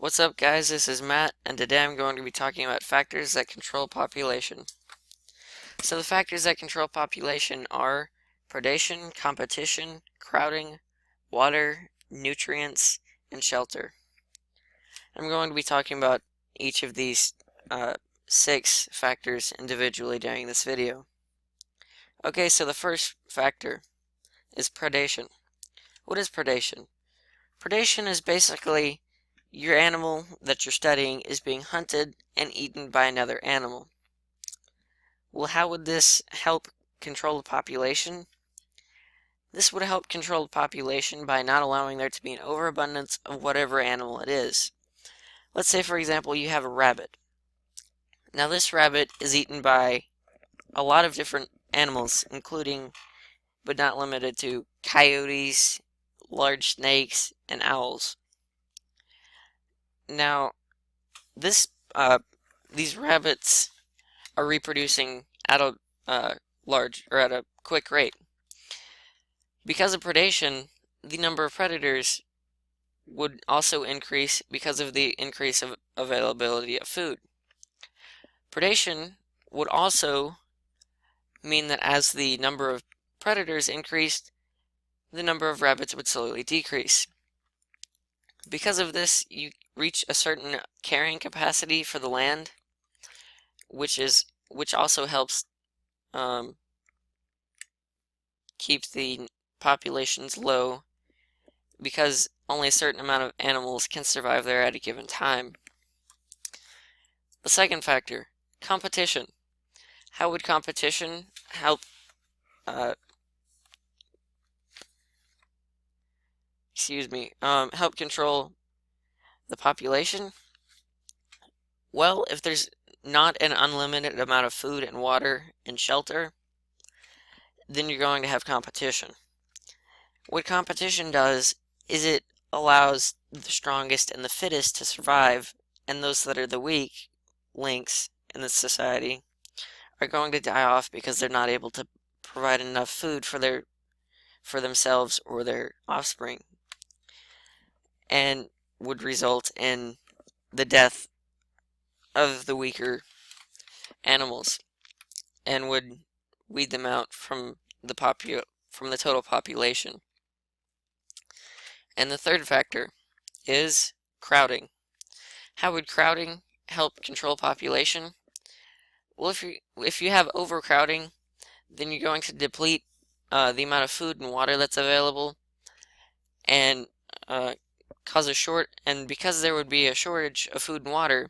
What's up, guys? This is Matt, and today I'm going to be talking about factors that control population. So the factors that control population are predation, competition, crowding, water, nutrients, and shelter. I'm going to be talking about each of these 6 factors individually during this video. Okay, so the first factor is predation. What is predation? Predation is basically your animal that you're studying is being hunted and eaten by another animal. Well, how would this help control the population? This would help control the population by not allowing there to be an overabundance of whatever animal it is. Let's say, for example, you have a rabbit. Now, this rabbit is eaten by a lot of different animals, including, but not limited to, coyotes, large snakes, and owls. Now, these rabbits are reproducing at a at a quick rate. Because of predation, the number of predators would also increase because of the increase of availability of food. Predation would also mean that as the number of predators increased, the number of rabbits would slowly decrease. Because of this, you reach a certain carrying capacity for the land, which also helps keep the populations low, because only a certain amount of animals can survive there at a given time. The second factor, competition. How would competition help help control the population? Well, if there's not an unlimited amount of food and water and shelter, then you're going to have competition. What competition does is it allows the strongest and the fittest to survive, and those that are the weak links in the society are going to die off because they're not able to provide enough food for themselves or their offspring, and would result in the death of the weaker animals and would weed them out from the total population. And the third factor is crowding. How would crowding help control population? Well, if you have overcrowding, then you're going to deplete the amount of food and water that's available, and because there would be a shortage of food and water,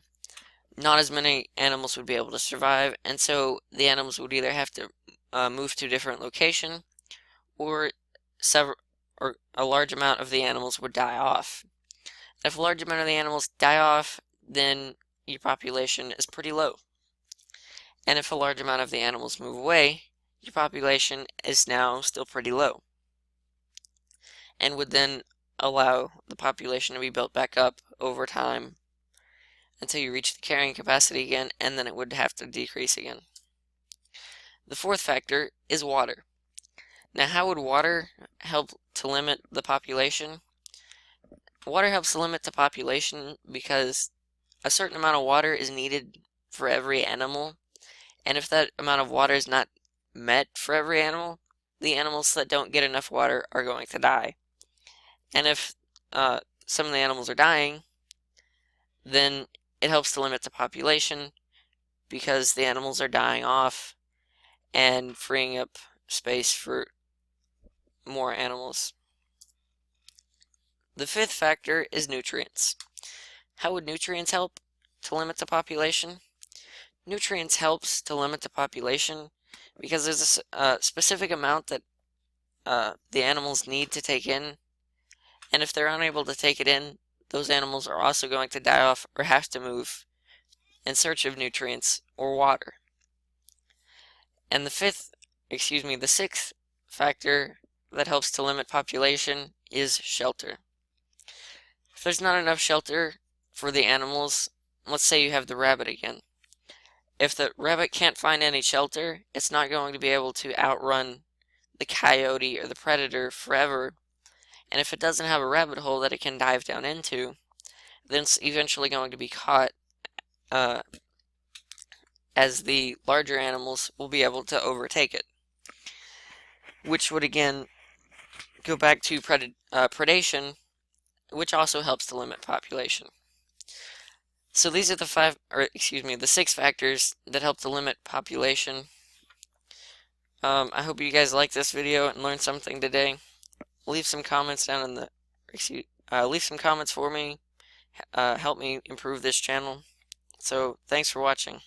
not as many animals would be able to survive, and so the animals would either have to move to a different location, or a large amount of the animals would die off. If a large amount of the animals die off, then your population is pretty low. And if a large amount of the animals move away, your population is now still pretty low, and would then allow the population to be built back up over time until you reach the carrying capacity again, and then it would have to decrease again. The fourth factor is water. Now, how would water help to limit the population? Water helps to limit the population because a certain amount of water is needed for every animal, and if that amount of water is not met for every animal, the animals that don't get enough water are going to die. And if some of the animals are dying, then it helps to limit the population because the animals are dying off and freeing up space for more animals. The fifth factor is nutrients. How would nutrients help to limit the population? Nutrients helps to limit the population because there's a specific amount that the animals need to take in, and if they're unable to take it in, those animals are also going to die off or have to move in search of nutrients or water. And the sixth factor that helps to limit population is shelter. If there's not enough shelter for the animals, let's say you have the rabbit again. If the rabbit can't find any shelter, it's not going to be able to outrun the coyote or the predator forever. And if it doesn't have a rabbit hole that it can dive down into, then it's eventually going to be caught, as the larger animals will be able to overtake it, which would again go back to predation, which also helps to limit population. So these are the 6 factors that help to limit population. I hope you guys liked this video and learned something today. Leave some comments down in the, leave some comments for me. Help me improve this channel. So thanks for watching.